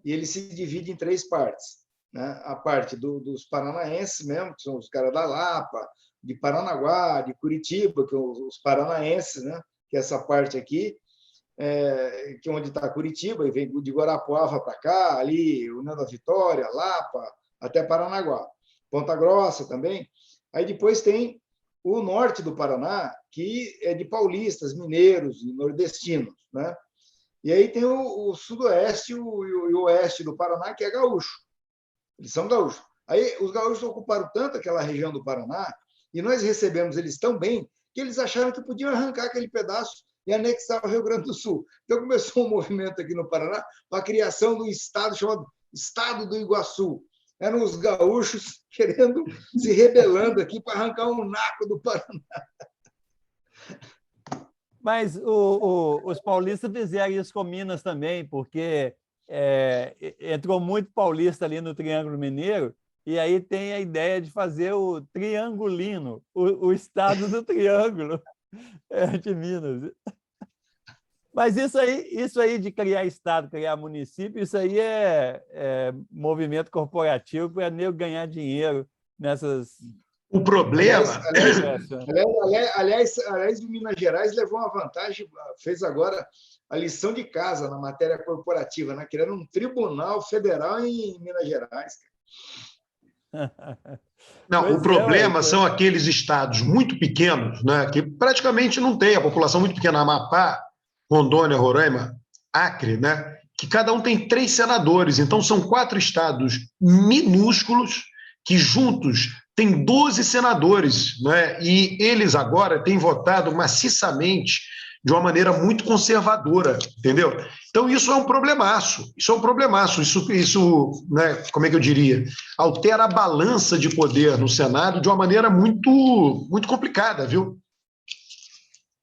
e ele se divide em 3 partes. Né? A parte dos paranaenses mesmo, que são os caras da Lapa, de Paranaguá, de Curitiba, que são os paranaenses, né? Que é essa parte aqui, que é onde está Curitiba, e vem de Guarapuava para cá, ali, União da Vitória, Lapa, até Paranaguá. Ponta Grossa também. Aí depois tem o norte do Paraná, que é de paulistas, mineiros e nordestinos, né? E aí tem o sudoeste e o oeste do Paraná, que é gaúcho. Eles são gaúchos. Aí os gaúchos ocuparam tanto aquela região do Paraná, e nós recebemos eles tão bem, que eles acharam que podiam arrancar aquele pedaço e anexar o Rio Grande do Sul. Então começou um movimento aqui no Paraná para a criação de um estado chamado Estado do Iguaçu. Eram os gaúchos querendo, se rebelando aqui para arrancar um naco do Paraná. Mas os paulistas fizeram isso com Minas também, porque entrou muito paulista ali no Triângulo Mineiro, e aí tem a ideia de fazer o Triangulino, o estado do Triângulo de Minas. Mas isso aí de criar estado, criar município, isso aí é movimento corporativo para nego ganhar dinheiro nessas... O problema... Aliás, o Minas Gerais levou uma vantagem, fez agora a lição de casa na matéria corporativa, né? Criando um tribunal federal em Minas Gerais. Não, o problema são aqueles estados muito pequenos, né? Que praticamente não tem a população muito pequena. Amapá, Rondônia, Roraima, Acre, né? Que cada um tem 3 senadores. Então, são 4 estados minúsculos que juntos têm 12 senadores, né? E eles agora têm votado maciçamente de uma maneira muito conservadora, entendeu? Então, isso é um problemaço. Isso, né, como é que eu diria? Altera a balança de poder no Senado de uma maneira muito, muito complicada, viu?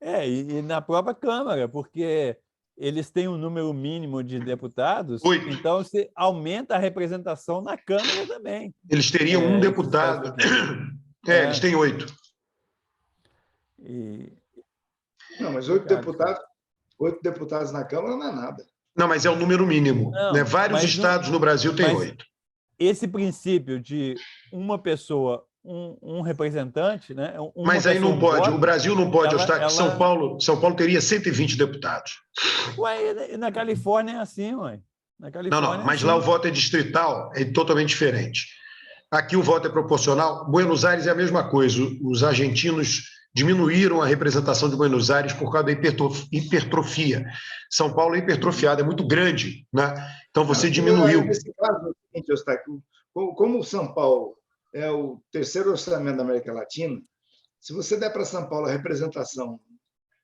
E na própria Câmara, porque eles têm um número mínimo de deputados, 8. Então se aumenta a representação na Câmara também. Eles teriam um deputado. Eles têm 8. Não, mas 8 deputados na Câmara não é nada. Não, mas é o número mínimo. Não, né? Vários estados no Brasil têm 8. Esse princípio de uma pessoa, um representante, né? Mas aí não pode, o Brasil não pode, São Paulo teria 120 deputados. Ué, na Califórnia é assim, ué. Não, mas lá o voto é distrital, é totalmente diferente. Aqui o voto é proporcional. Buenos Aires é a mesma coisa. Os argentinos diminuíram a representação de Buenos Aires por causa da hipertrofia. São Paulo é hipertrofiado, é muito grande, né? Então você diminuiu. Nesse caso, Eustáquio, como o São Paulo é o 3º orçamento da América Latina, se você der para São Paulo a representação,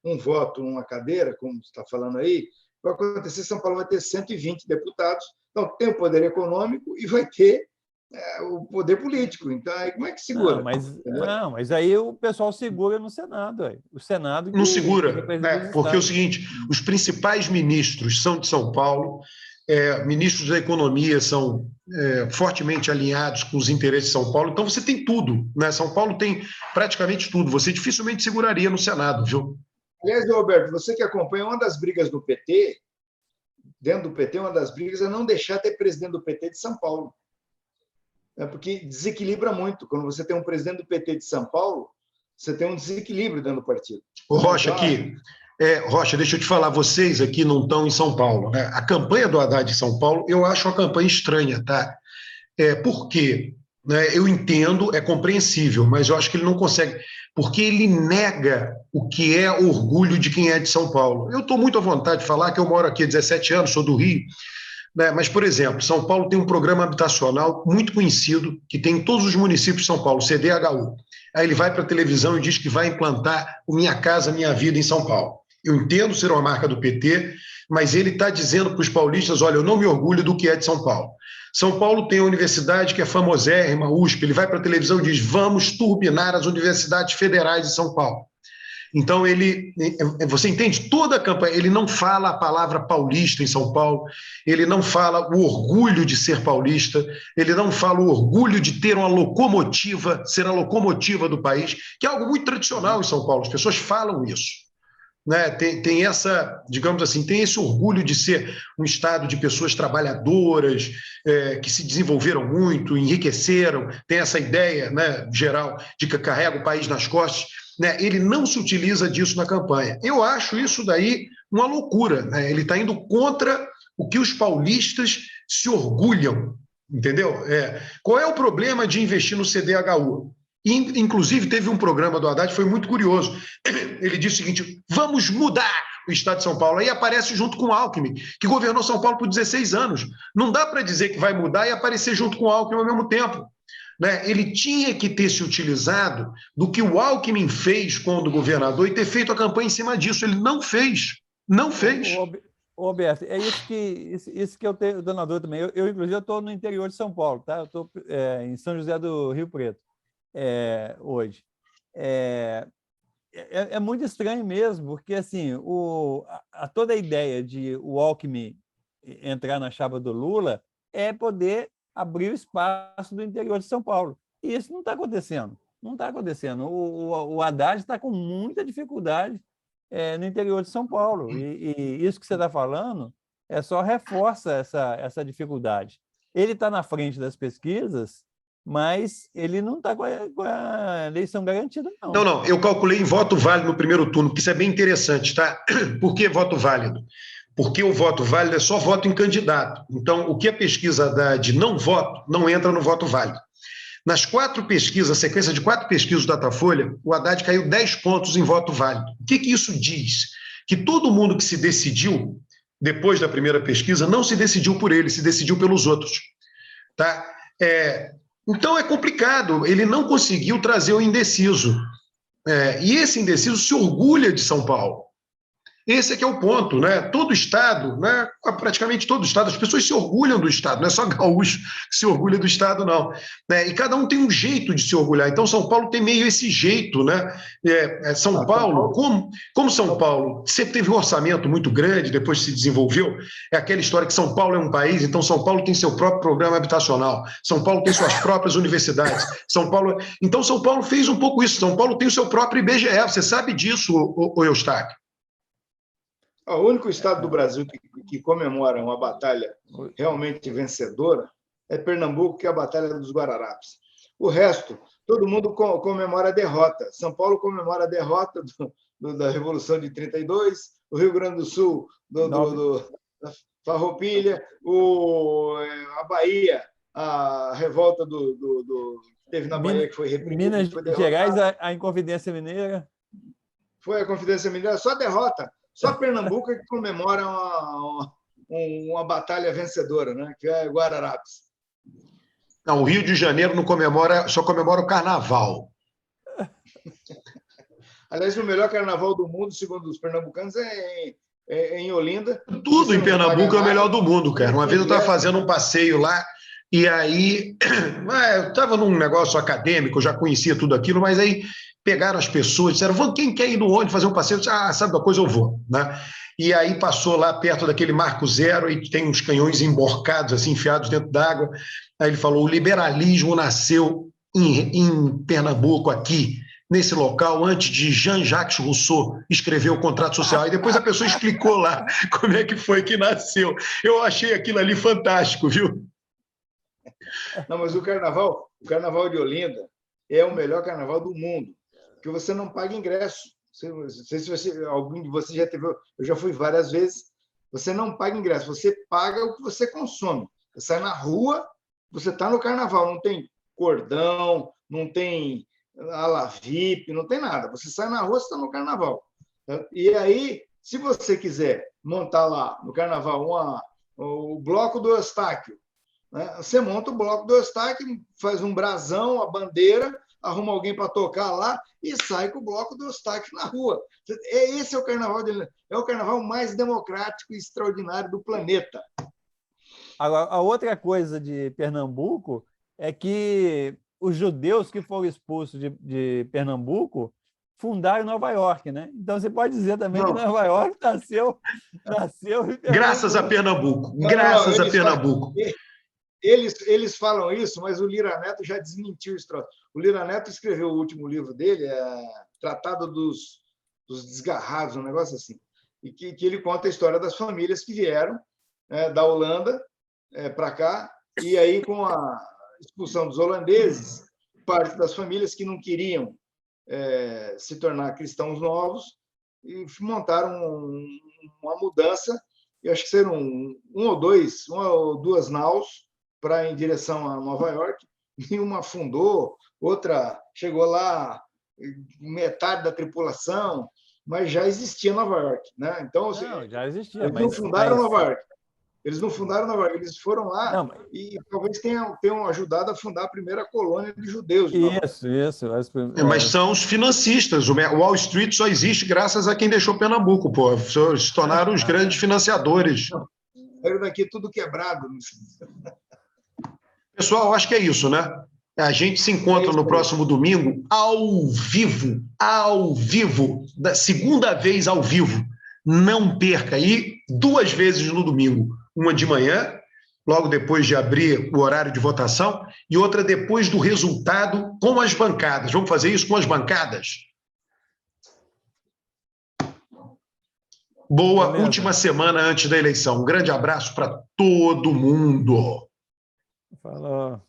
um voto, uma cadeira, como você está falando aí, vai acontecer, São Paulo vai ter 120 deputados, então tem o poder econômico e vai ter o poder político. Então, aí como é que segura? Mas aí o pessoal segura no Senado. Aí. O Senado... Não segura, porque é o seguinte, os principais ministros são de São Paulo, ministros da economia são fortemente alinhados com os interesses de São Paulo, então você tem tudo, né? São Paulo tem praticamente tudo, você dificilmente seguraria no Senado, viu? Aliás, Roberto, você que acompanha uma das brigas do PT, dentro do PT, uma das brigas é não deixar ter presidente do PT de São Paulo. Porque desequilibra muito. Quando você tem um presidente do PT de São Paulo, você tem um desequilíbrio dentro do partido. O Rocha, Rocha, deixa eu te falar, vocês aqui não estão em São Paulo, né? A campanha do Haddad em São Paulo, eu acho uma campanha estranha, tá? Por quê? Eu entendo, é compreensível, mas eu acho que ele não consegue, porque ele nega o que é orgulho de quem é de São Paulo. Eu estou muito à vontade de falar que eu moro aqui há 17 anos, sou do Rio, né? Mas, por exemplo, São Paulo tem um programa habitacional muito conhecido, que tem em todos os municípios de São Paulo, CDHU. Aí ele vai para a televisão e diz que vai implantar o Minha Casa Minha Vida em São Paulo. Eu entendo ser uma marca do PT, mas ele está dizendo para os paulistas, olha, eu não me orgulho do que é de São Paulo. São Paulo tem a universidade que é famosérrima, USP, ele vai para a televisão e diz, vamos turbinar as universidades federais de São Paulo. Então, você entende? Toda a campanha, ele não fala a palavra paulista em São Paulo, ele não fala o orgulho de ser paulista, ele não fala o orgulho de ter uma locomotiva, ser a locomotiva do país, que é algo muito tradicional em São Paulo, as pessoas falam isso. Né? Tem essa, digamos assim, tem esse orgulho de ser um estado de pessoas trabalhadoras, que se desenvolveram muito, enriqueceram, tem essa ideia, né, geral de que carrega o país nas costas, né? Ele não se utiliza disso na campanha. Eu acho isso daí uma loucura, né? Ele está indo contra o que os paulistas se orgulham, entendeu? Qual é o problema de investir no CDHU? Inclusive, teve um programa do Haddad, foi muito curioso. Ele disse o seguinte, vamos mudar o estado de São Paulo. Aí aparece junto com o Alckmin, que governou São Paulo por 16 anos. Não dá para dizer que vai mudar e aparecer junto com o Alckmin ao mesmo tempo. Né? Ele tinha que ter se utilizado do que o Alckmin fez quando governador e ter feito a campanha em cima disso. Ele não fez. Não fez. Ô, Roberto, é isso que eu tenho, dando a dúvida também. Inclusive, eu estou no interior de São Paulo, tá? Eu estou em São José do Rio Preto. Hoje. É muito estranho mesmo, porque assim, toda a ideia de o Alckmin entrar na chapa do Lula é poder abrir o espaço do interior de São Paulo. E isso não está acontecendo. Não está acontecendo. O Haddad está com muita dificuldade no interior de São Paulo. E isso que você está falando só reforça essa dificuldade. Ele está na frente das pesquisas, mas ele não está com a eleição garantida, não. Não, eu calculei em voto válido no primeiro turno, porque isso é bem interessante, tá? Por que voto válido? Porque o voto válido é só voto em candidato. Então, o que a pesquisa dá de não voto, não entra no voto válido. Nas 4 pesquisas, a sequência de 4 pesquisas do Datafolha, o Haddad caiu 10 pontos em voto válido. O que isso diz? Que todo mundo que se decidiu, depois da primeira pesquisa, não se decidiu por ele, se decidiu pelos outros. Tá? Então é complicado, ele não conseguiu trazer o indeciso. E esse indeciso se orgulha de São Paulo. Esse é que é o ponto, né? Todo estado, né? Praticamente todo estado, as pessoas se orgulham do estado, não é só gaúcho que se orgulha do estado, não. Né? E cada um tem um jeito de se orgulhar. Então, São Paulo tem meio esse jeito, né? São Paulo, como São Paulo sempre teve um orçamento muito grande, depois se desenvolveu, é aquela história que São Paulo é um país, então São Paulo tem seu próprio programa habitacional, São Paulo tem suas próprias universidades, Então, São Paulo fez um pouco isso, São Paulo tem o seu próprio IBGE, você sabe disso, Eustáquio? O único estado do Brasil que comemora uma batalha realmente vencedora é Pernambuco, que é a Batalha dos Guararapes. O resto, todo mundo comemora a derrota. São Paulo comemora a derrota da Revolução de 32, o Rio Grande do Sul, da Farroupilha, a Bahia, a revolta que teve na Bahia, que foi reprimida. Minas Gerais, a Inconfidência Mineira. Foi a Confidência Mineira, só derrota. Só Pernambuco é que comemora uma batalha vencedora, né? Que é Guararapes. Não, o Rio de Janeiro não comemora, só comemora o Carnaval. Aliás, o melhor carnaval do mundo, segundo os pernambucanos, é em Olinda. Tudo em Pernambuco é o melhor do mundo, cara. Uma vez eu estava fazendo um passeio lá, e aí eu estava num negócio acadêmico, eu já conhecia tudo aquilo, mas aí pegaram as pessoas, disseram, quem quer ir no ônibus fazer um passeio? Eu disse, sabe uma coisa, eu vou. Né? E aí passou lá perto daquele Marco Zero e tem uns canhões emborcados, assim, enfiados dentro d'água. Aí ele falou, o liberalismo nasceu em Pernambuco, aqui, nesse local, antes de Jean-Jacques Rousseau escrever o contrato social. E depois a pessoa explicou lá como é que foi que nasceu. Eu achei aquilo ali fantástico, viu? Não, mas o carnaval de Olinda é o melhor carnaval do mundo, porque você não paga ingresso. Não sei se algum de vocês já teve, eu já fui várias vezes, você não paga ingresso, você paga o que você consome. Você sai na rua, você está no carnaval, não tem cordão, não tem ala VIP, não tem nada. Você sai na rua, você está no carnaval. E aí, se você quiser montar lá no carnaval o bloco do Eustáquio. Né? Você monta o bloco do Eustáquio, faz um brasão, a bandeira, arruma alguém para tocar lá e sai com o bloco do Eustáquio na rua. Esse é o carnaval dele. É o carnaval mais democrático e extraordinário do planeta. Agora, a outra coisa de Pernambuco é que os judeus que foram expulsos de Pernambuco fundaram Nova York, né? Então você pode dizer também que Nova York nasceu em Graças a Pernambuco. Graças a Pernambuco. Eles falam isso, mas o Lira Neto já desmentiu isso. O Lira Neto escreveu o último livro dele, Tratado dos Desgarrados, um negócio assim, e que ele conta a história das famílias que vieram da Holanda para cá, e aí com a expulsão dos holandeses, parte das famílias que não queriam se tornar cristãos novos e montaram uma mudança, e acho que serão uma ou duas naus em direção a Nova York, e uma afundou, outra chegou lá, metade da tripulação, mas já existia Nova York, né? Então, já existia, eles não fundaram Nova York. Eles não fundaram Nova York, eles foram lá e talvez tenham ajudado a fundar a primeira colônia de judeus. Isso. Mas são os financistas. O Wall Street só existe graças a quem deixou Pernambuco, pô. Se tornaram os grandes financiadores. Saiu daqui tudo quebrado. Pessoal, acho que é isso, né? A gente se encontra no próximo domingo, ao vivo, da segunda vez ao vivo. Não perca. E 2 vezes no domingo. Uma de manhã, logo depois de abrir o horário de votação, e outra depois do resultado com as bancadas. Vamos fazer isso com as bancadas? Boa última semana antes da eleição. Um grande abraço para todo mundo. Falou.